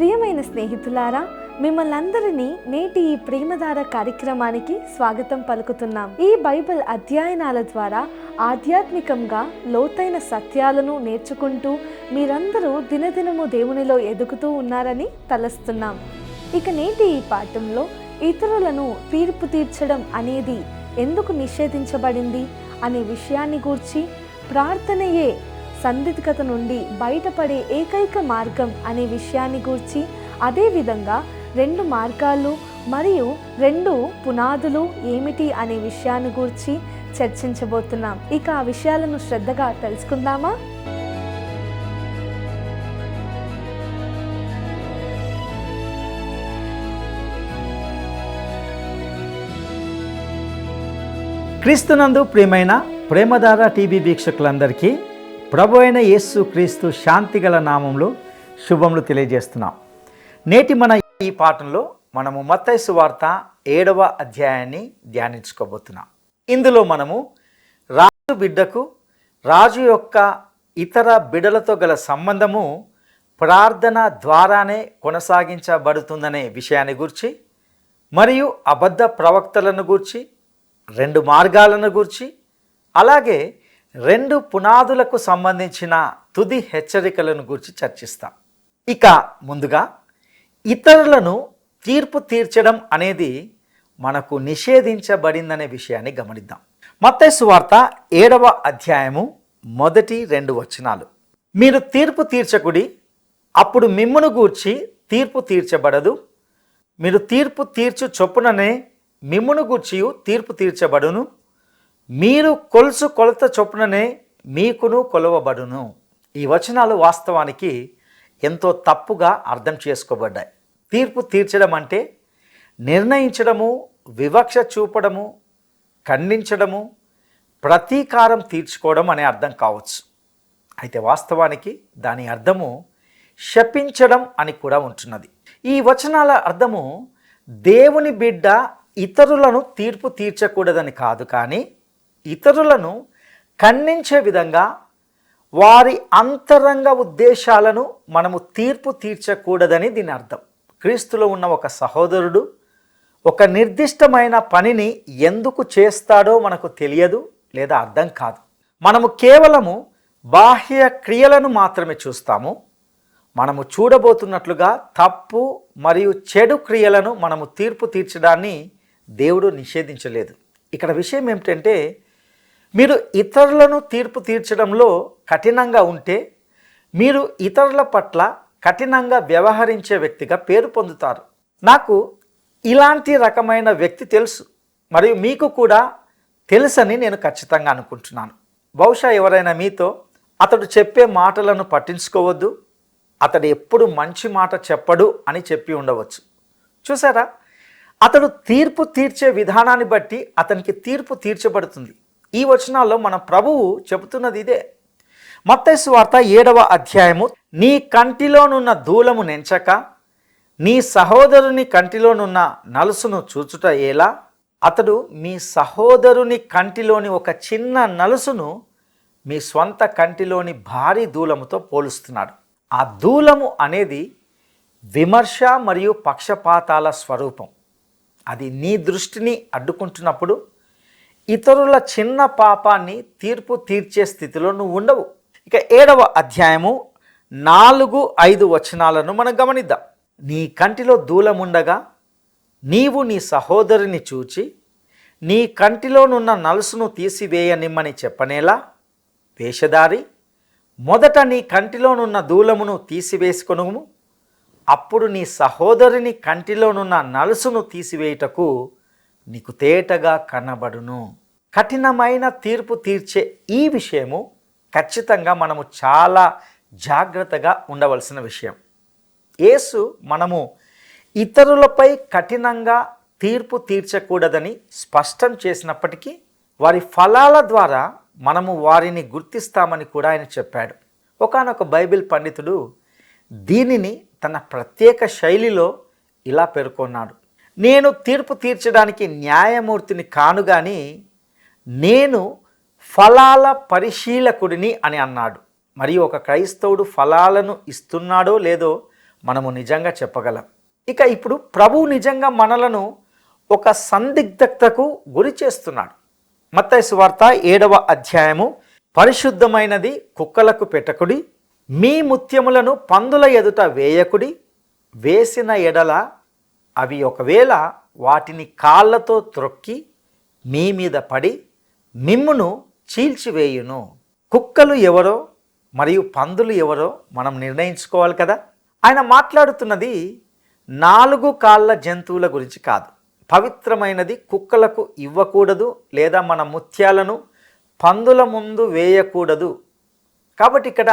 ప్రియమైన స్నేహితులారా, మిమ్మల్ని అందరినీ నేటి ఈ ప్రేమధార కార్యక్రమానికి స్వాగతం పలుకుతున్నాం. ఈ బైబిల్ అధ్యయనాల ద్వారా ఆధ్యాత్మికంగా లోతైన సత్యాలను నేర్చుకుంటూ మీరందరూ దినదినము దేవునిలో ఎదుగుతూ ఉన్నారని తలస్తున్నాం. ఇక నేటి ఈ పాఠంలో ఇతరులను తీర్పు తీర్చడం అనేది ఎందుకు నిషేధించబడింది అనే విషయాన్ని గూర్చి, ప్రార్థనయే సందిగ్ధత నుండి బయటపడే ఏకైక మార్గం అనే విషయాన్ని గూర్చి, అదేవిధంగా 2 మార్గాలు మరియు 2 పునాదులు ఏమిటి అనే విషయాన్ని గూర్చి చర్చించబోతున్నాం. ఇక ఆ విషయాలను శ్రద్ధగా తెలుసుకుందామా? క్రీస్తునందు ప్రియమైన ప్రేమధార టీవీ వీక్షకులందరికీ ప్రభు అయిన యేసు క్రీస్తు శాంతిగల నామంలో శుభములు తెలియజేస్తున్నాం. నేటి మన ఈ పాఠంలో మనము మత్తయి సువార్త 7వ అధ్యాయాన్ని ధ్యానించుకోబోతున్నాం. ఇందులో మనము రాజు బిడ్డకు రాజు యొక్క ఇతర బిడ్డలతో గల సంబంధము ప్రార్థన ద్వారానే కొనసాగించబడుతుందనే విషయాన్ని గురించి, మరియు అబద్ధ ప్రవక్తలను గూర్చి, 2 మార్గాలను గూర్చి, అలాగే 2 పునాదులకు సంబంధించిన తుది హెచ్చరికలను గురించి చర్చిస్తాం. ఇక ముందుగా ఇతరులను తీర్పు తీర్చడం అనేది మనకు నిషేధించబడిందనే విషయాన్ని గమనిద్దాం. మత్తయి సువార్త 7వ అధ్యాయము మొదటి 2 వచనాలు. మీరు తీర్పు తీర్చకుడి, అప్పుడు మిమ్మును గూర్చి తీర్పు తీర్చబడదు. మీరు తీర్పు తీర్చు చొప్పుననే మిమ్మును గూర్చియు తీర్పు తీర్చబడును. మీరు కొలుసు కొలత చొప్పుననే మీకును కొలవబడును. ఈ వచనాలు వాస్తవానికి ఎంతో తప్పుగా అర్థం చేసుకోబడ్డాయి. తీర్పు తీర్చడం అంటే నిర్ణయించడము, వివక్ష చూపడము, ఖండించడము, ప్రతీకారం తీర్చుకోవడం అనే అర్థం కావచ్చు. అయితే వాస్తవానికి దాని అర్థము శపించడం అని కూడా ఉంటున్నది. ఈ వచనాల అర్థము దేవుని బిడ్డ ఇతరులను తీర్పు తీర్చకూడదని కాదు, కానీ ఇతరులను ఖండించే విధంగా వారి అంతరంగ ఉద్దేశాలను మనము తీర్పు తీర్చకూడదని దీని అర్థం. క్రీస్తులో ఉన్న ఒక సహోదరుడు ఒక నిర్దిష్టమైన పనిని ఎందుకు చేస్తాడో మనకు తెలియదు లేదా అర్థం కాదు. మనము కేవలము బాహ్య క్రియలను మాత్రమే చూస్తాము. మనము చూడబోతున్నట్లుగా తప్పు మరియు చెడు క్రియలను మనము తీర్పు తీర్చడాన్ని దేవుడు నిషేధించలేదు. ఇక్కడ విషయం ఏమిటంటే, మీరు ఇతరులను తీర్పు తీర్చడంలో కఠినంగా ఉంటే మీరు ఇతరుల పట్ల కఠినంగా వ్యవహరించే వ్యక్తిగా పేరు పొందుతారు. నాకు ఇలాంటి రకమైన వ్యక్తి తెలుసు, మరియు మీకు కూడా తెలుసని నేను ఖచ్చితంగా అనుకుంటున్నాను. బహుశా ఎవరైనా మీతో అతడు చెప్పే మాటలను పట్టించుకోవద్దు, అతడు ఎప్పుడు మంచి మాట చెప్పడు అని చెప్పి ఉండవచ్చు. చూసారా, అతడు తీర్పు తీర్చే విధానాన్ని బట్టి అతనికి తీర్పు తీర్చబడుతుంది. ఈ వచనాల్లో మన ప్రభువు చెబుతున్నది ఇదే. మత్తయి సువార్త 7వ అధ్యాయము, నీ కంటిలోనున్న దూలము నెంచక నీ సహోదరుని కంటిలోనున్న నలుసును చూచుట ఎలా? అతడు మీ సహోదరుని కంటిలోని ఒక చిన్న నలుసును మీ స్వంత కంటిలోని భారీ దూలముతో పోలుస్తున్నాడు. ఆ దూలము అనేది విమర్శ మరియు పక్షపాతాల స్వరూపం. అది నీ దృష్టిని అడ్డుకుంటున్నప్పుడు ఇతరుల చిన్న పాపాన్ని తీర్పు తీర్చే స్థితిలో నువ్వు ఉండవు. ఇక 7వ అధ్యాయము 4-5 వచనాలను మనం గమనిద్దాం. నీ కంటిలో దూలముండగా నీవు నీ సహోదరుని చూచి నీ కంటిలోనున్న నలుసును తీసివేయనిమ్మని చెప్పనేలా? వేషధారి, మొదట నీ కంటిలోనున్న దూలమును తీసివేసుకొనుము, అప్పుడు నీ సహోదరుని కంటిలోనున్న నలుసును తీసివేయుటకు నీకు తేటగా కనబడును. కఠినమైన తీర్పు తీర్చే ఈ విషయము ఖచ్చితంగా మనము చాలా జాగ్రత్తగా ఉండవలసిన విషయం. యేసు మనము ఇతరులపై కఠినంగా తీర్పు తీర్చకూడదని స్పష్టం చేసినప్పటికీ వారి ఫలాల ద్వారా మనము వారిని గుర్తిస్తామని కూడా ఆయన చెప్పాడు. ఒకానొక బైబిల్ పండితుడు దీనిని తన ప్రత్యేక శైలిలో ఇలా పేర్కొన్నాడు: నేను తీర్పు తీర్చడానికి న్యాయమూర్తిని కాను గాని నేను ఫలాల పరిశీలకుడిని అని అన్నాడు. మరియు ఒక క్రైస్తవుడు ఫలాలను ఇస్తున్నాడో లేదో మనము నిజంగా చెప్పగలం. ఇక ఇప్పుడు ప్రభువు నిజంగా మనలను ఒక సందిగ్ధతకు గురి చేస్తున్నాడు. మత్తయి సువార్త 7వ అధ్యాయము, పరిశుద్ధమైనది కుక్కలకు పెట్టకుడి, మీ ముత్యములను పందుల ఎదుట వేయకుడి, వేసిన ఎడల అవి ఒకవేళ వాటిని కాళ్ళతో త్రొక్కి మీ మీద పడి మిమ్మును చీల్చివేయును. కుక్కలు ఎవరో మరియు పందులు ఎవరో మనం నిర్ణయించుకోవాలి కదా. ఆయన మాట్లాడుతున్నది 4 కాళ్ళ జంతువుల గురించి కాదు. పవిత్రమైనది కుక్కలకు ఇవ్వకూడదు, లేదా మన ముత్యాలను పందుల ముందు వేయకూడదు. కాబట్టి ఇక్కడ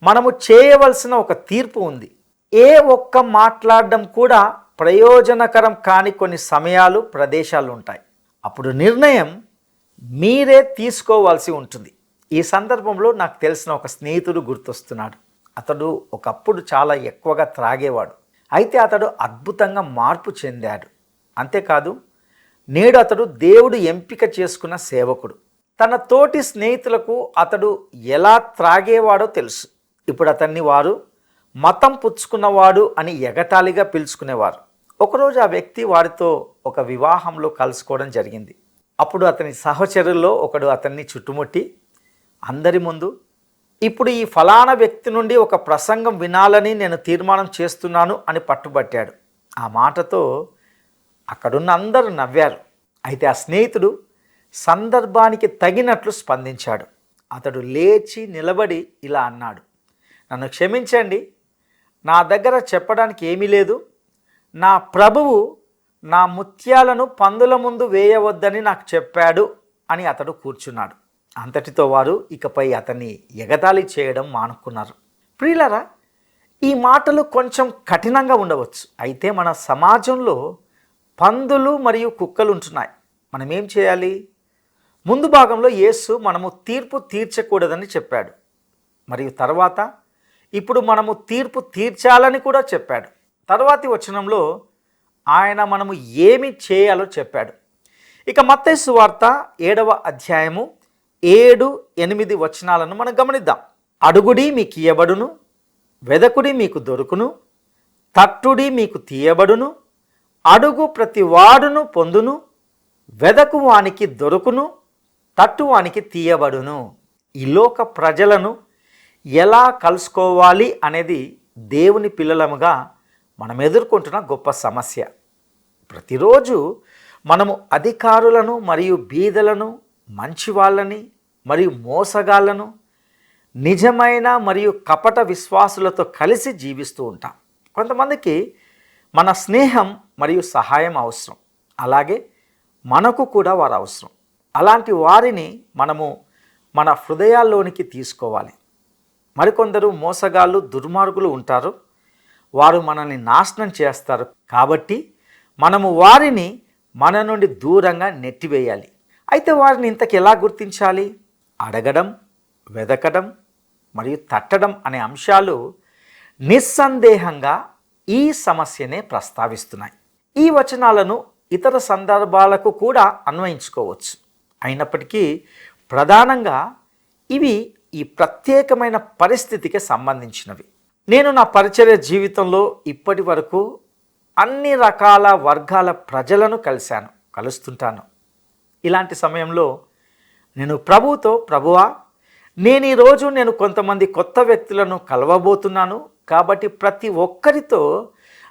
మనము చేయవలసిన ఒక తీర్పు ఉంది. ఏ ఒక్క మాట్లాడడం కూడా ప్రయోజనకరం కాని కొన్ని సమయాలు, ప్రదేశాలు ఉంటాయి. అప్పుడు నిర్ణయం మీరే తీసుకోవాల్సి ఉంటుంది. ఈ సందర్భంలో నాకు తెలిసిన ఒక స్నేహితుడు గుర్తొస్తున్నాడు. అతడు ఒకప్పుడు చాలా ఎక్కువగా త్రాగేవాడు. అయితే అతడు అద్భుతంగా మార్పు చెందాడు. అంతేకాదు, నేడు అతడు దేవుడు ఎంపిక చేసుకున్న సేవకుడు. తన తోటి స్నేహితులకు అతడు ఎలా త్రాగేవాడో తెలుసు. ఇప్పుడు అతన్ని వారు మతం పుచ్చుకున్నవాడు అని ఎగతాళిగా పిలుచుకునేవారు. ఒకరోజు ఆ వ్యక్తి వారితో ఒక వివాహంలో కలుసుకోవడం జరిగింది. అప్పుడు అతని సహచరుల్లో ఒకడు అతన్ని చుట్టుముట్టి అందరి ముందు, ఇప్పుడు ఈ ఫలానా వ్యక్తి నుండి ఒక ప్రసంగం వినాలని నేను తీర్మానం చేస్తున్నాను అని పట్టుబట్టాడు. ఆ మాటతో అక్కడున్న అందరూ నవ్వారు. అయితే ఆ స్నేహితుడు సందర్భానికి తగినట్లు స్పందించాడు. అతడు లేచి నిలబడి ఇలా అన్నాడు, నన్ను క్షమించండి, నా దగ్గర చెప్పడానికి ఏమీ లేదు. నా ప్రభువు నా ముత్యాలను పందుల ముందు వేయవద్దని నాకు చెప్పాడు అని అతడు కూర్చున్నాడు. అంతటితో వారు ఇకపై అతన్ని ఎగతాళి చేయడం మానుకున్నారు. ప్రియులారా, ఈ మాటలు కొంచెం కఠినంగా ఉండవచ్చు. అయితే మన సమాజంలో పందులు మరియు కుక్కలు ఉంటున్నాయి. మనం ఏం చేయాలి? ముందు భాగంలో యేసు మనము తీర్పు తీర్చకూడదని చెప్పాడు. మరియు తర్వాత ఇప్పుడు మనము తీర్పు తీర్చాలని కూడా చెప్పాడు. తర్వాతి వచనంలో ఆయన మనము ఏమి చేయాలో చెప్పాడు. ఇక మత్తయి సువార్త 7వ అధ్యాయము 7-8 వచనాలను మనం గమనిద్దాం. అడుగుడి మీకు ఇయ్యబడును, వెదకుడి మీకు దొరుకును, తట్టుడి మీకు తీయబడును, అడుగు ప్రతి వాడును పొందును, వెదకు వానికి దొరుకును, తట్టు వానికి తీయబడును. ఈ లోక ప్రజలను ఎలా కలుసుకోవాలి అనేది దేవుని పిల్లలముగా మనం ఎదుర్కొంటున్న గొప్ప సమస్య. ప్రతిరోజు మనము అధికారులను మరియు బీదలను, మంచి వాళ్ళని మరియు మోసగాళ్లను, నిజమైన మరియు కపట విశ్వాసులతో కలిసి జీవిస్తూ ఉంటాం. కొంతమందికి మన స్నేహం మరియు సహాయం అవసరం, అలాగే మనకు కూడా వారు అవసరం. అలాంటి వారిని మనము మన హృదయాల్లోనికి తీసుకోవాలి. మరికొందరు మోసగాళ్ళు, దుర్మార్గులు ఉంటారు. వారు మనల్ని నాశనం చేస్తారు. కాబట్టి మనము వారిని మన నుండి దూరంగా నెట్టివేయాలి. అయితే వారిని ఇంతకు ఎలా గుర్తించాలి? అడగడం, వెదకడం మరియు తట్టడం అనే అంశాలు నిస్సందేహంగా ఈ సమస్యనే ప్రస్తావిస్తున్నాయి. ఈ వచనాలను ఇతర సందర్భాలకు కూడా అన్వయించుకోవచ్చు. అయినప్పటికీ ప్రధానంగా ఇవి ఈ ప్రత్యేకమైన పరిస్థితికి సంబంధించినవి. నేను నా పరిచర్య జీవితంలో ఇప్పటి వరకు అన్ని రకాల వర్గాల ప్రజలను కలుస్తుంటాను. ఇలాంటి సమయంలో నేను ప్రభువుతో, ప్రభువా, నేను కొంతమంది కొత్త వ్యక్తులను కలవబోతున్నాను. కాబట్టి ప్రతి ఒక్కరితో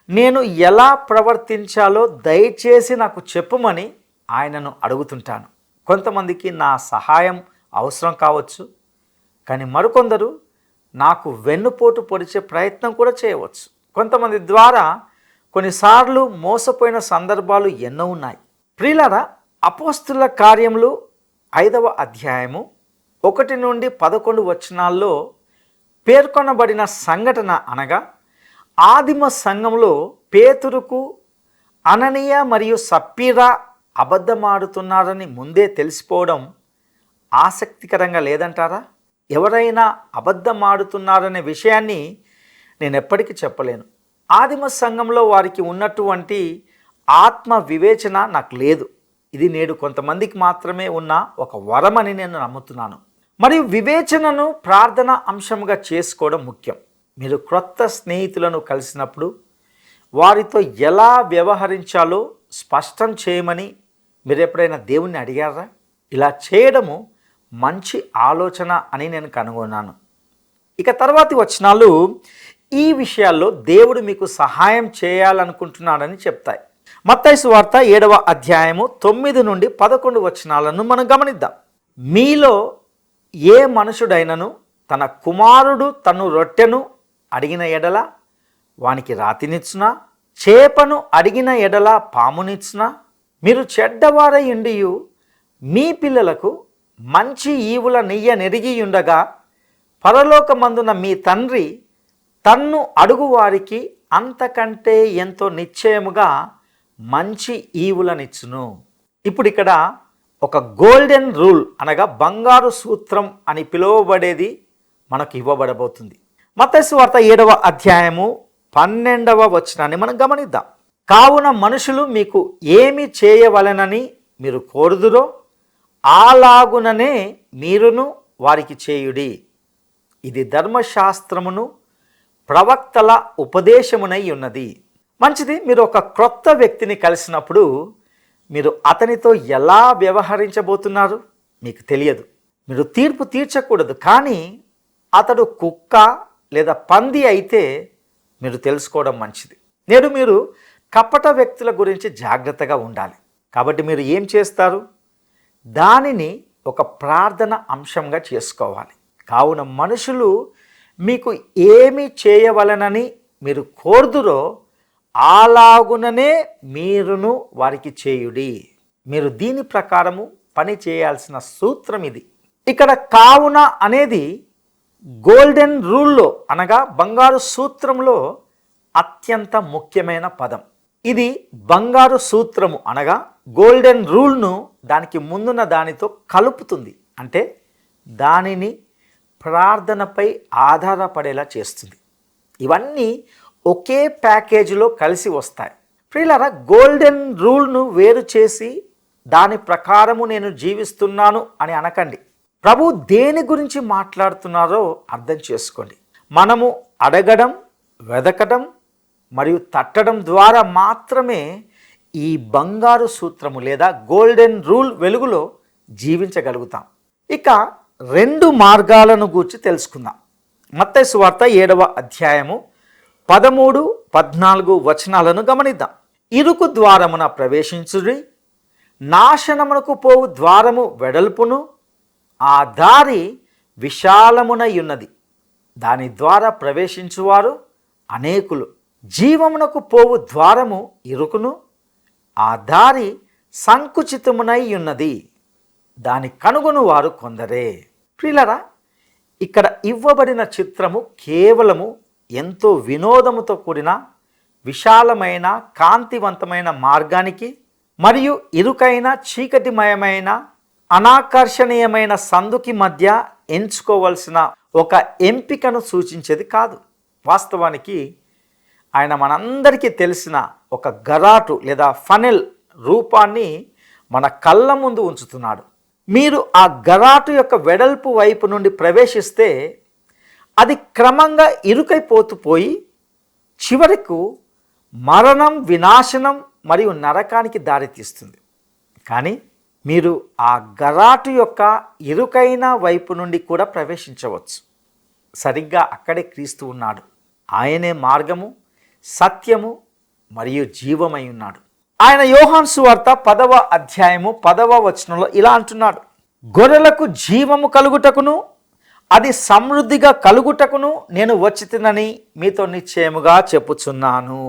నేను ఎలా ప్రవర్తించాలో దయచేసి నాకు చెప్పుమని ఆయనను అడుగుతుంటాను. కొంతమందికి నా సహాయం అవసరం కావచ్చు, కానీ మరికొందరు నాకు వెన్నుపోటు పొడిచే ప్రయత్నం కూడా చేయవచ్చు. కొంతమంది ద్వారా కొన్నిసార్లు మోసపోయిన సందర్భాలు ఎన్నో ఉన్నాయి. ప్రియులారా, అపోస్తుల కార్యములు 5వ అధ్యాయము 1-11 వచనాల్లో పేర్కొనబడిన సంఘటన అనగా, ఆదిమ సంఘంలో పేతురుకు అననీయ మరియు సప్పీరా అబద్ధమాడుతున్నారని ముందే తెలిసిపోవడం ఆసక్తికరంగా లేదంటారా? ఎవరైనా అబద్ధమాడుతున్నారనే విషయాన్ని నేను ఎప్పటికీ చెప్పలేను. ఆదిమ సంఘంలో వారికి ఉన్నటువంటి ఆత్మ వివేచన నాకు లేదు. ఇది నేడు కొంతమందికి మాత్రమే ఉన్న ఒక వరమని నేను నమ్ముతున్నాను. మరియు వివేచనను ప్రార్థన అంశంగా చేసుకోవడం ముఖ్యం. మీరు క్రొత్త స్నేహితులను కలిసినప్పుడు వారితో ఎలా వ్యవహరించాలో స్పష్టం చేయమని మీరు ఎప్పుడైనా దేవుణ్ణి అడిగారా? ఇలా చేయడము మంచి ఆలోచన అని నేను కనుగొన్నాను. ఇక తర్వాతి వచనాలు ఈ విషయాల్లో దేవుడు మీకు సహాయం చేయాలనుకుంటున్నాడని చెప్తాయి. మత్తయి సువార్త 7వ అధ్యాయము 9 నుండి 11 వచనాలను మనం గమనిద్దాం. మీలో ఏ మనుషుడైనను తన కుమారుడు తను రొట్టెను అడిగిన ఎడల వానికి రాతినిచ్చునా? చేపను అడిగిన ఎడల పామునిచ్చునా? మీరు చెడ్డవారై ఉండియు మీ పిల్లలకు మంచి ఈవుల నెయ్య నెరిగియుండగా పరలోకమందున మీ తండ్రి తన్ను అడుగువారికి అంతకంటే ఎంతో నిశ్చయముగా మంచి ఈవులనిచ్చును. ఇప్పుడు ఇక్కడ ఒక గోల్డెన్ రూల్ అనగా బంగారు సూత్రం అని పిలువబడేది మనకు ఇవ్వబడబోతుంది. మత్తయి సువార్త 7వ అధ్యాయము 12వ వచనాన్ని మనం గమనిద్దాం. కావున మనుషులు మీకు ఏమి చేయవలెనని మీరు కోరుదురో అలాగుననే మీరును వారికి చేయుడి. ఇది ధర్మశాస్త్రమును ప్రవక్తల ఉపదేశమునై ఉన్నది. మంచిది. మీరు ఒక క్రొత్త వ్యక్తిని కలిసినప్పుడు మీరు అతనితో ఎలా వ్యవహరించబోతున్నారు మీకు తెలియదు. మీరు తీర్పు తీర్చకూడదు. కానీ అతడు కుక్క లేదా పంది అయితే మీరు తెలుసుకోవడం మంచిది. నేడు మీరు కపట వ్యక్తుల గురించి జాగ్రత్తగా ఉండాలి. కాబట్టి మీరు ఏం చేస్తారు? దానిని ఒక ప్రార్థన అంశంగా చేసుకోవాలి. కావున మనుషులు మీకు ఏమి చేయవలనని మీరు కోరుదురో అలాగుననే మీరును వారికి చేయుడి. మీరు దీని ప్రకారము పని చేయాల్సిన సూత్రం ఇది. ఇక్కడ కావున అనేది గోల్డెన్ రూల్లో అనగా బంగారు సూత్రంలో అత్యంత ముఖ్యమైన పదం. ఇది బంగారు సూత్రము అనగా గోల్డెన్ రూల్ను దానికి ముందున్న దానితో కలుపుతుంది. అంటే దానిని ప్రార్థనపై ఆధారపడేలా చేస్తుంది. ఇవన్నీ ఒకే ప్యాకేజీలో కలిసి వస్తాయి. ప్రియులారా, గోల్డెన్ రూల్ను వేరు చేసి దాని ప్రకారము నేను జీవిస్తున్నాను అని అనకండి. ప్రభు దేని గురించి మాట్లాడుతున్నారో అర్థం చేసుకోండి. మనము అడగడం, వెదకడం మరియు తట్టడం ద్వారా మాత్రమే ఈ బంగారు సూత్రము లేదా గోల్డెన్ రూల్ వెలుగులో జీవించగలుగుతాం. ఇక 2 మార్గాలను గూర్చి తెలుసుకుందాం. మత్తయి సువార్త 7వ అధ్యాయము 13, 14 వచనాలను గమనిద్దాం. ఇరుకు ద్వారమున ప్రవేశించుడి, నాశనమునకు పోవు ద్వారము వెడల్పును, ఆ దారి విశాలమునై ఉన్నది, దాని ద్వారా ప్రవేశించువారు అనేకులు. జీవమునకు పోవు ద్వారము ఇరుకును, ఆ దారి సంకుచితమునై ఉన్నది, దాని కనుగొను వారు కొందరే. ప్రియులారా, ఇక్కడ ఇవ్వబడిన చిత్రము కేవలము ఎంతో వినోదముతో కూడిన విశాలమైన కాంతివంతమైన మార్గానికి మరియు ఇరుకైన చీకటిమయమైన అనాకర్షణీయమైన సందుకి మధ్య ఎంచుకోవలసిన ఒక ఎంపికను సూచించేది కాదు. వాస్తవానికి ఆయన మనందరికీ తెలిసిన ఒక గరాటు లేదా ఫనెల్ రూపాన్ని మన కళ్ళ ముందు ఉంచుతున్నాడు. మీరు ఆ గరాటు యొక్క వెడల్పు వైపు నుండి ప్రవేశిస్తే అది క్రమంగా ఇరుకైపోతూ పోయి చివరకు మరణం, వినాశనం మరియు నరకానికి దారితీస్తుంది. కానీ మీరు ఆ గరాటు యొక్క ఇరుకైన వైపు నుండి కూడా ప్రవేశించవచ్చు. సరిగ్గా అక్కడే క్రీస్తు ఉన్నాడు. ఆయనే మార్గము, సత్యము మరియు జీవమై ఉన్నాడు. ఆయన యోహాను సువార్త 10వ అధ్యాయము 10వ వచనంలో ఇలా అంటున్నాడు, గొర్రెలకు జీవము కలుగుటకును అది సమృద్ధిగా కలుగుటకును నేను వచ్చితినని మీతో నిశ్చయముగా చెప్పుచున్నాను.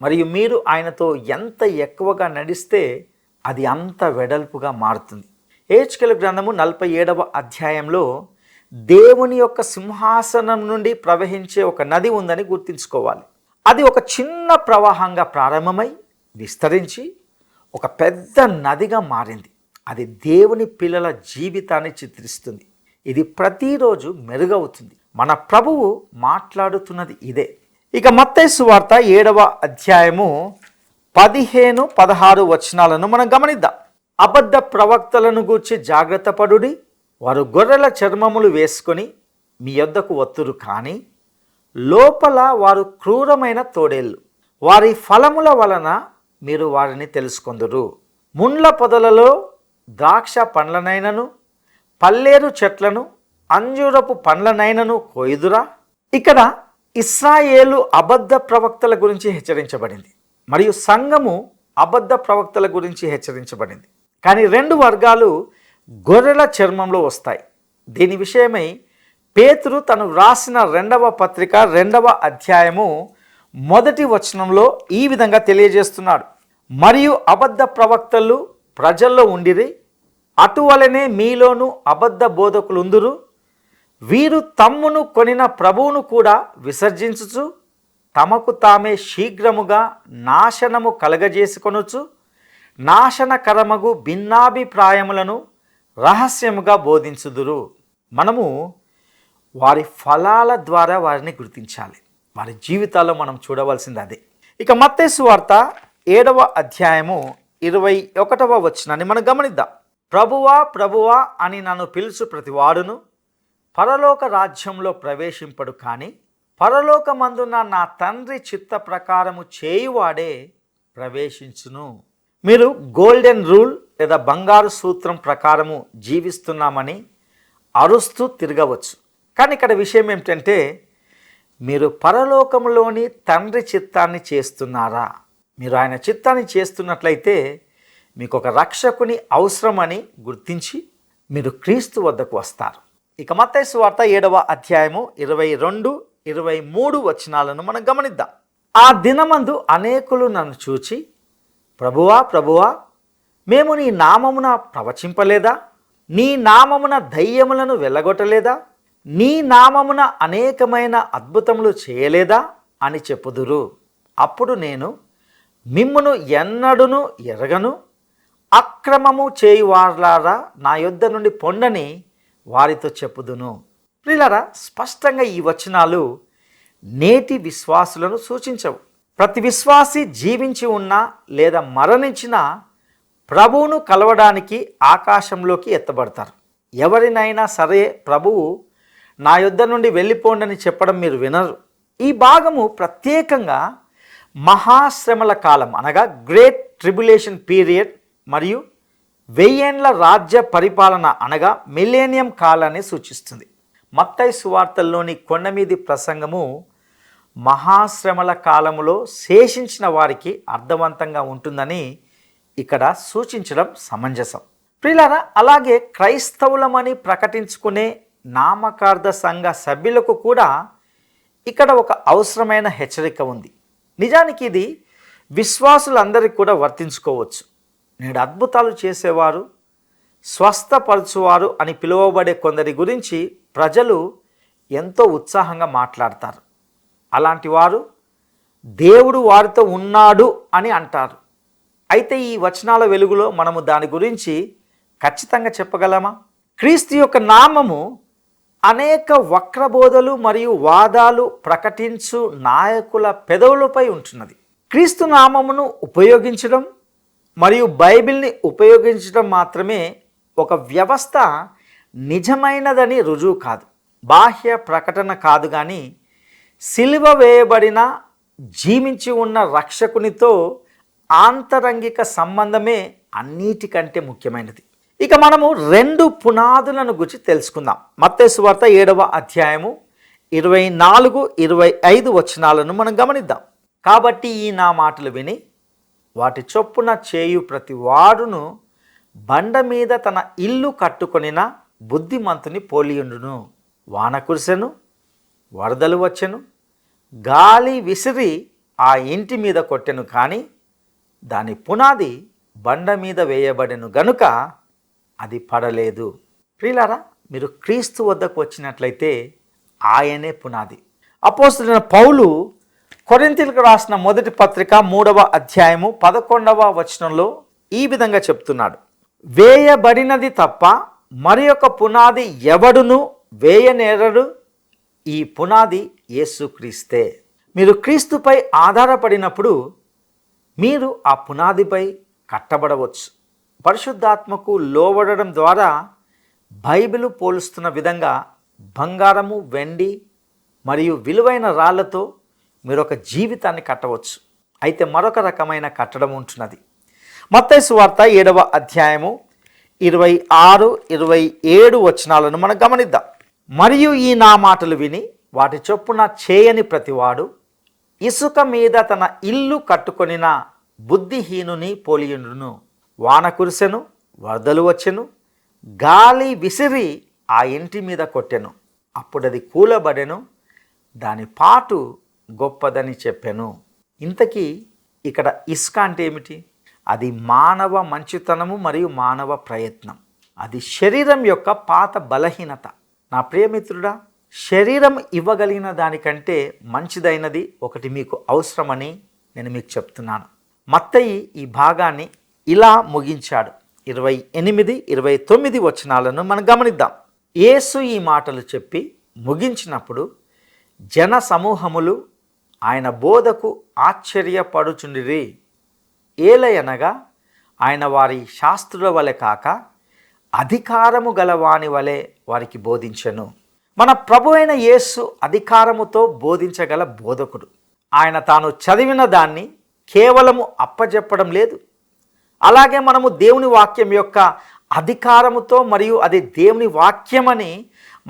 మరియు మీరు ఆయనతో ఎంత ఎక్కువగా నడిస్తే అది అంత వెడల్పుగా మారుతుంది. హెచ్కేలు గ్రంథము 47వ అధ్యాయంలో దేవుని యొక్క సింహాసనం నుండి ప్రవహించే ఒక నది ఉందని గుర్తుంచుకోవాలి. అది ఒక చిన్న ప్రవాహంగా ప్రారంభమై విస్తరించి ఒక పెద్ద నదిగా మారింది. అది దేవుని పిల్లల జీవితాన్ని చిత్రిస్తుంది. ఇది ప్రతిరోజు మెరుగవుతుంది. మన ప్రభువు మాట్లాడుతున్నది ఇదే. ఇక మత్తయి సువార్త 7వ అధ్యాయము 15, 16 వచనాలను మనం గమనిద్దాం. అబద్ధ ప్రవక్తలను గూర్చి జాగ్రత్త పడుడి, వారు గొర్రెల చర్మములు వేసుకొని మీ యొద్దకు వత్తురు, కానీ లోపల వారు క్రూరమైన తోడేళ్ళు. వారి ఫలముల వలన మీరు వారిని తెలుసుకొందురు. ముండ్ల పొదలలో ద్రాక్ష పండ్లనైనను పల్లేరు చెట్లను అంజూరపు పండ్లనైనను కోయుదురా. ఇక్కడ ఇశ్రాయేలు అబద్ధ ప్రవక్తల గురించి హెచ్చరించబడింది, మరియు సంఘము అబద్ధ ప్రవక్తల గురించి హెచ్చరించబడింది. కానీ రెండు వర్గాలు గొర్రెల చర్మంలో వస్తాయి. దీని విషయమై పేతురు తను వ్రాసిన 2వ పత్రిక 2వ అధ్యాయము 1వ వచనంలో ఈ విధంగా తెలియజేస్తున్నాడు. మరియు అబద్ధ ప్రవక్తలు ప్రజల్లో ఉండిరి, అటువలనే మీలోను అబద్ధ బోధకులుందురు. వీరు తమ్మును కొనిన ప్రభువును కూడా విసర్జించుచు తమకు తామే శీఘ్రముగా నాశనము కలగజేసుకొనుచు నాశనకరమగు భిన్నాభిప్రాయములను రహస్యముగా బోధించుదురు. మనము వారి ఫలాల ద్వారా వారిని గుర్తించాలి. వారి జీవితాల్లో మనం చూడవలసింది అదే. ఇక మత్తయి సువార్త 7వ అధ్యాయము 21వ వచనాన్ని మనం గమనిద్దాం. ప్రభువా ప్రభువా అని నన్ను పిలుచు ప్రతివాడును పరలోక రాజ్యంలో ప్రవేశింపడు, కానీ పరలోకమందున్న నా తండ్రి చిత్త ప్రకారము చేయువాడే ప్రవేశించును. మీరు గోల్డెన్ రూల్ లేదా బంగారు సూత్రం ప్రకారము జీవిస్తున్నామని అరుస్తూ తిరగవచ్చు. కానీ ఇక్కడ విషయం ఏమిటంటే, మీరు పరలోకంలోని తండ్రి చిత్తాన్ని చేస్తున్నారా? మీరు ఆయన చిత్తాన్ని చేస్తున్నట్లయితే మీకు ఒక రక్షకుని అవసరమని గుర్తించి మీరు క్రీస్తు వద్దకు వస్తారు. ఇక మత్తయి సువార్త 7వ అధ్యాయము 22, 23 వచనాలను మనం గమనిద్దాం. ఆ దినమందు అనేకులు నన్ను చూచి, ప్రభువా ప్రభువా, మేము నీ నామమున ప్రవచింపలేదా? నీ నామమున దయ్యములను వెళ్ళగొట్టలేదా? నీ నామమున అనేకమైన అద్భుతములు చేయలేదా అని చెప్పుదురు. అప్పుడు నేను మిమ్మును ఎన్నడును ఎరగను, అక్రమము చేయువార్లారా నా యొద్ద నుండి పొండని వారితో చెప్పుదును. ప్రియులారా, స్పష్టంగా ఈ వచనాలు నేటి విశ్వాసులను సూచించవు. ప్రతి విశ్వాసి జీవించి ఉన్నా లేదా మరణించినా ప్రభువును కలవడానికి ఆకాశంలోకి ఎత్తబడతారు. ఎవరినైనా సరే ప్రభువు నా యొద్ద నుండి వెళ్ళిపోండని చెప్పడం మీరు వినరు. ఈ భాగము ప్రత్యేకంగా మహాశ్రమల కాలం అనగా గ్రేట్ ట్రిబ్యులేషన్ పీరియడ్ మరియు 1000 ఏండ్ల రాజ్య పరిపాలన అనగా మిలేనియం కాలాన్ని సూచిస్తుంది. మత్తయి సువార్తల్లోని కొండమీది ప్రసంగము మహాశ్రమల కాలములో శేషించిన వారికి అర్థవంతంగా ఉంటుందని ఇక్కడ సూచించడం సమంజసం. ప్రియులారా, అలాగే క్రైస్తవులమని ప్రకటించుకునే నామకార్థ సంఘ సభ్యులకు కూడా ఇక్కడ ఒక అవసరమైన హెచ్చరిక ఉంది. నిజానికి ఇది విశ్వాసులందరికీ కూడా వర్తించుకోవచ్చు. నేడు అద్భుతాలు చేసేవారు, స్వస్థపరచువారు అని పిలువబడే కొందరి గురించి ప్రజలు ఎంతో ఉత్సాహంగా మాట్లాడతారు. అలాంటి వారు దేవుడు వారితో ఉన్నాడు అని అంటారు. అయితే ఈ వచనాల వెలుగులో మనము దాని గురించి ఖచ్చితంగా చెప్పగలమా? క్రీస్తు యొక్క నామము అనేక వక్రబోధలు మరియు వాదాలు ప్రకటించు నాయకుల పెదవులపై ఉంటున్నది. క్రీస్తు నామమును ఉపయోగించడం మరియు బైబిల్ని ఉపయోగించడం మాత్రమే ఒక వ్యవస్థ నిజమైనదని రుజువు కాదు, బాహ్య ప్రకటన కాదు. కానీ సిలువ వేయబడిన జీవించి ఉన్న రక్షకునితో ఆంతరంగిక సంబంధమే అన్నిటికంటే ముఖ్యమైనది. ఇక మనము 2 పునాదులను గురించి తెలుసుకుందాం. మత్తయి సువార్త 7వ అధ్యాయము 24, 25 వచనాలను మనం గమనిద్దాం. కాబట్టి ఈ నా మాటలు విని వాటి చొప్పున చేయు ప్రతి వాడును బండ మీద తన ఇల్లు కట్టుకొనిన బుద్ధిమంతుని పోలియుండును. వాన కురిసెను, వరదలు వచ్చెను, గాలి విసిరి ఆ ఇంటి మీద కొట్టెను, కానీ దాని పునాది బండ మీద వేయబడెను గనుక అది పడలేదు. ప్రియులారా, మీరు క్రీస్తు వద్దకు వచ్చినట్లయితే ఆయనే పునాది. అపోస్తలుడైన పౌలు కొరింథీయులకు రాసిన మొదటి పత్రిక 3వ అధ్యాయము 11వ వచనంలో ఈ విధంగా చెప్తున్నాడు. వేయబడినది తప్ప మరి ఒక పునాది ఎవడును వేయనేరడు, ఈ పునాది యేసుక్రీస్తే. మీరు క్రీస్తుపై ఆధారపడినప్పుడు మీరు ఆ పునాదిపై కట్టబడవచ్చు. పరిశుద్ధాత్మకు లోబడడం ద్వారా బైబిలు పోలుస్తున్న విధంగా బంగారము, వెండి, మరియు విలువైన రాళ్లతో మీరు ఒక జీవితాన్ని కట్టవచ్చు. అయితే మరొక రకమైన కట్టడం ఉంటున్నది. మత్తయి సువార్త 7వ అధ్యాయము 26, 27 వచనాలను మనం గమనిద్దాం. మరియు ఈ నా మాటలు విని వాటి చొప్పున చేయని ప్రతివాడు ఇసుక మీద తన ఇల్లు కట్టుకొనిన బుద్ధిహీనుని పోలియుండును. వాన కురిసెను, వరదలు వచ్చెను, గాలి విసిరి ఆ ఇంటి మీద కొట్టెను, అప్పుడది కూలబడెను, దాని పాటు గొప్పదని చెప్పెను. ఇంతకీ ఇక్కడ ఇసుక అంటే ఏమిటి? అది మానవ మంచితనము మరియు మానవ ప్రయత్నం. అది శరీరం యొక్క పాత బలహీనత. నా ప్రియమిత్రుడా, శరీరం ఇవ్వగలిగిన దానికంటే మంచిదైనది ఒకటి మీకు అవసరమని నేను మీకు చెప్తున్నాను. మత్తయి ఈ భాగాన్ని ఇలా ముగించాడు. 28, 29 వచనాలను మనం గమనిద్దాం. యేసు ఈ మాటలు చెప్పి ముగించినప్పుడు జన సమూహములు ఆయన బోధకు ఆశ్చర్యపడుచుండిరి. ఏలయనగా ఆయన వారి శాస్త్రుల వలె కాక అధికారము గలవాని వలె వారికి బోధించెను. మన ప్రభు అయిన యేసు అధికారముతో బోధించగల బోధకుడు. ఆయన తాను చదివిన దాన్ని కేవలము అప్పజెప్పడం లేదు. అలాగే మనము దేవుని వాక్యం యొక్క అధికారముతో మరియు అది దేవుని వాక్యమని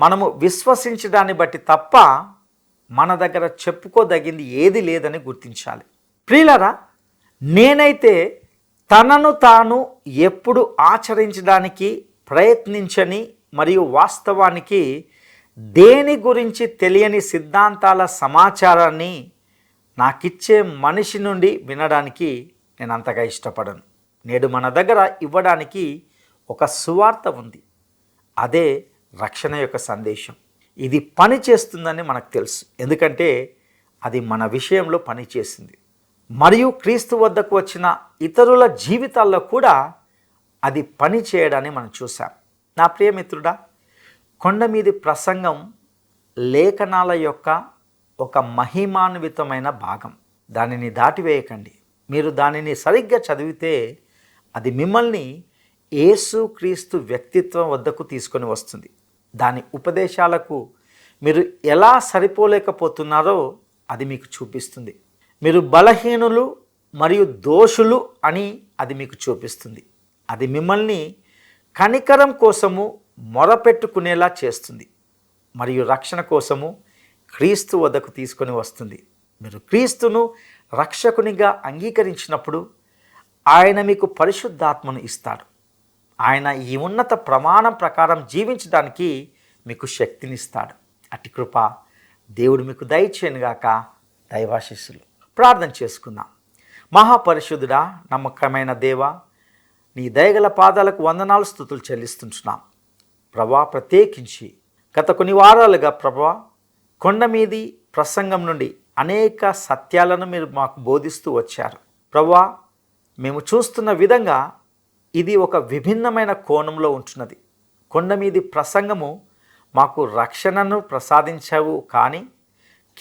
మనము విశ్వసించడాన్ని బట్టి తప్ప మన దగ్గర చెప్పుకోదగింది ఏది లేదని గుర్తించాలి. ప్రియులారా, నేనైతే తనను తాను ఎప్పుడు ఆచరించడానికి ప్రయత్నించని మరియు వాస్తవానికి దేని గురించి తెలియని సిద్ధాంతాల సమాచారాన్ని నాకిచ్చే మనిషి నుండి వినడానికి నేను అంతగా ఇష్టపడను. నేడు మన దగ్గర ఇవ్వడానికి ఒక సువార్త ఉంది. అదే రక్షణ యొక్క సందేశం. ఇది పని చేస్తుందని మనకు తెలుసు, ఎందుకంటే అది మన విషయంలో పనిచేసింది. మరియు క్రీస్తు వద్దకు వచ్చిన ఇతరుల జీవితాల్లో కూడా అది పని చేయడాన్ని మనం చూసాం. నా ప్రియమిత్రుడా, కొండ మీది ప్రసంగం లేఖనాల యొక్క ఒక మహిమాన్వితమైన భాగం. దానిని దాటివేయకండి. మీరు దానిని సరిగ్గా చదివితే అది మిమ్మల్ని యేసు క్రీస్తు వ్యక్తిత్వం వద్దకు తీసుకొని వస్తుంది. దాని ఉపదేశాలకు మీరు ఎలా సరిపోలేకపోతున్నారో అది మీకు చూపిస్తుంది. మీరు బలహీనులు మరియు దోషులు అని అది మీకు చూపిస్తుంది. అది మిమ్మల్ని కనికరం కోసము మొరపెట్టుకునేలా చేస్తుంది మరియు రక్షణ కోసము క్రీస్తు వద్దకు తీసుకొని వస్తుంది. మీరు క్రీస్తును రక్షకునిగా అంగీకరించినప్పుడు ఆయన మీకు పరిశుద్ధాత్మను ఇస్తాడు. ఆయన ఈ ఉన్నత ప్రమాణం ప్రకారం జీవించడానికి మీకు శక్తినిస్తాడు. అట్టి కృప దేవుడు మీకు దయచేయనుగాక. దైవాశీస్సులు. ప్రార్థన చేసుకుందాం. మహాపరిశుద్ధుడా, నమ్మకమైన దేవా, నీ దయగల పాదాలకు వందనాలు, స్తుతులు చెల్లిస్తుంటున్నాం ప్రభా. ప్రత్యేకించి గత కొన్ని వారాలుగా ప్రభా, కొండ మీది ప్రసంగం నుండి అనేక సత్యాలను మీరు మాకు బోధిస్తూ వచ్చారు ప్రభా. మేము చూస్తున్న విధంగా ఇది ఒక విభిన్నమైన కోణంలో ఉంటున్నది. కొండ మీది ప్రసంగము మాకు రక్షణను ప్రసాదించవు, కానీ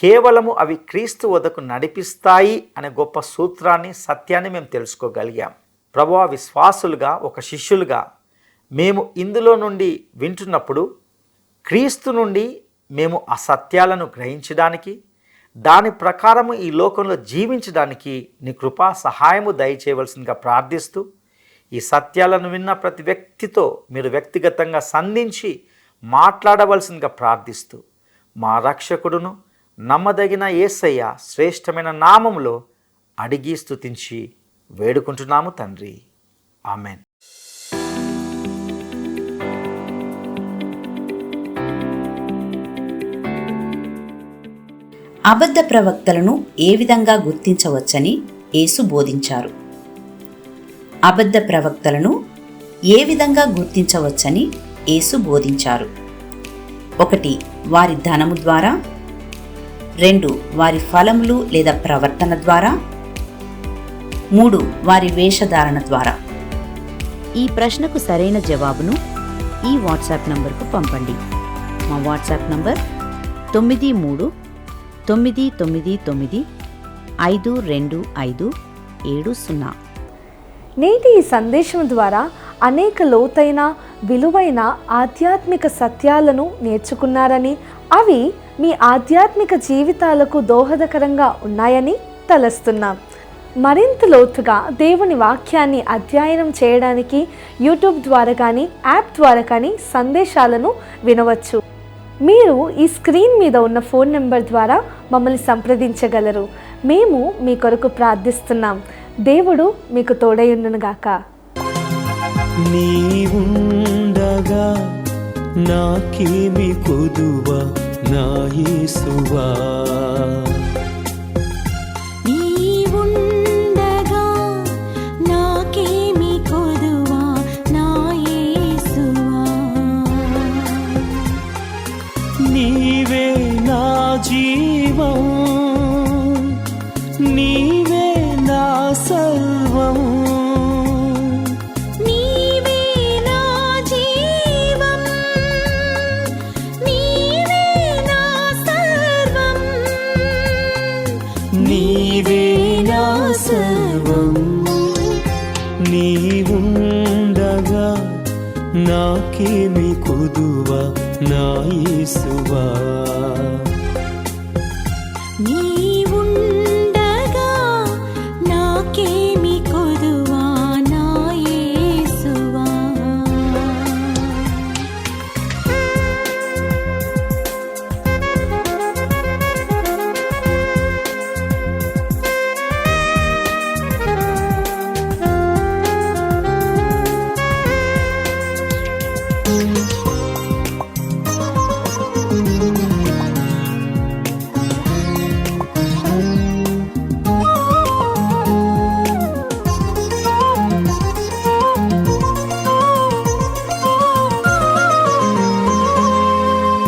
కేవలము అవి క్రీస్తు వద్దకు నడిపిస్తాయి అనే గొప్ప సూత్రాన్ని, సత్యాన్ని మేము తెలుసుకోగలిగాం ప్రభువా. విశ్వాసులుగా, ఒక శిష్యులుగా మేము ఇందులో నుండి వింటున్నప్పుడు క్రీస్తు నుండి మేము ఆ సత్యాలను గ్రహించడానికి, దాని ప్రకారము ఈ లోకంలో జీవించడానికి నీ కృపా సహాయము దయచేయవలసిందిగా ప్రార్థిస్తూ, ఈ సత్యాలను విన్న ప్రతి వ్యక్తితో మీరు వ్యక్తిగతంగా సంధించి మాట్లాడవలసిందిగా ప్రార్థిస్తూ, మా రక్షకుడును నమ్మదగిన యేసయ్య శ్రేష్టమైన నామములో అడిగి స్తుతించి వేడుకుంటున్నాము తండ్రి. ఆమెన్. అబద్ధ ప్రవక్తలను ఏ విధంగా గుర్తించవచ్చని యేసు బోధించారు. అబద్ధ ప్రవక్తలను ఏ విధంగా గుర్తించవచ్చని యేసు బోధించారు. 1. వారి ధనము ద్వారా. 2. వారి ఫలములు లేదా ప్రవర్తన ద్వారా. 3. వారి వేషధారణ ద్వారా. ఈ ప్రశ్నకు సరైన జవాబును ఈ వాట్సాప్ నంబర్కు పంపండి. మా వాట్సాప్ నంబర్ 9399952570. నేటి ఈ సందేశం ద్వారా అనేక లోతైన, విలువైన ఆధ్యాత్మిక సత్యాలను నేర్చుకున్నారని, అవి మీ ఆధ్యాత్మిక జీవితాలకు దోహదకరంగా ఉన్నాయని తలస్తున్నాం. మరింత లోతుగా దేవుని వాక్యాన్ని అధ్యయనం చేయడానికి యూట్యూబ్ ద్వారా కానీ యాప్ ద్వారా కానీ సందేశాలను వినవచ్చు. మీరు ఈ స్క్రీన్ మీద ఉన్న ఫోన్ నెంబర్ ద్వారా మమ్మల్ని సంప్రదించగలరు. మేము మీ కొరకు ప్రార్థిస్తున్నాం. దేవుడు మీకు తోడైయుండునుగాక. నీవుండగా నాకేమి కొదువా నా యేసువా, నీవుండగా నాకేమి కొదువా నా యేసువా, నీవే నా జీవం, నీవే నా సర్వం, నీవే నా జీవం, నీవే నా సర్వం, నీవే నా సర్వం. నీవుండగా నాకేమి కొదువా నా యేసువా, నీవుండగా నాకేమి కొదువా నా యేసువా.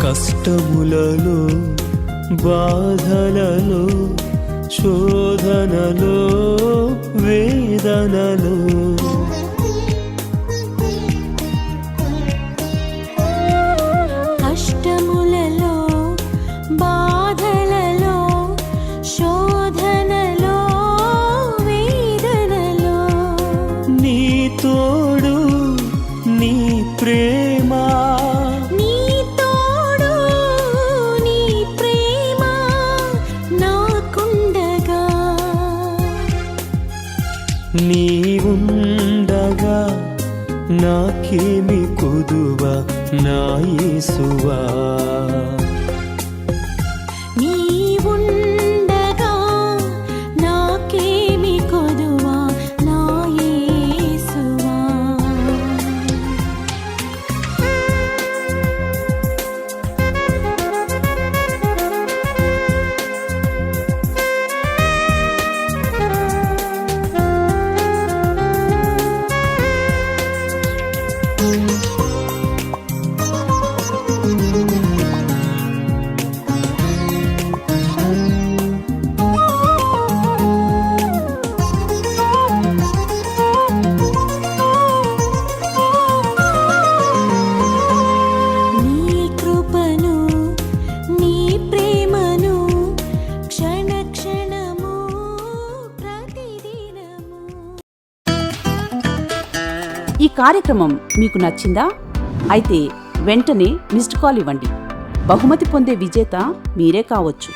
కష్టములలో బాధలలో శోధనలో వేదనలో కష్టములలో బాధలలో శోధనలో వేదనలో నీ తోడు నీ ప్రేమ, నీ తోడు నీ ప్రేమ నాకుండగా, నీవుండగా నాకేమి కొదువా నా యేసువా, నీవుండగా నాకేమి కొదువా నా యేసువా. నీ కృపను నీ ప్రేమను క్షణ క్షణము ప్రతిదినము. ఈ కార్యక్రమం మీకు నచ్చిందా? అయితే వెంటనే మిస్డ్ కాల్ ఇవ్వండి. బహుమతి పొందే విజేత మీరే కావచ్చు.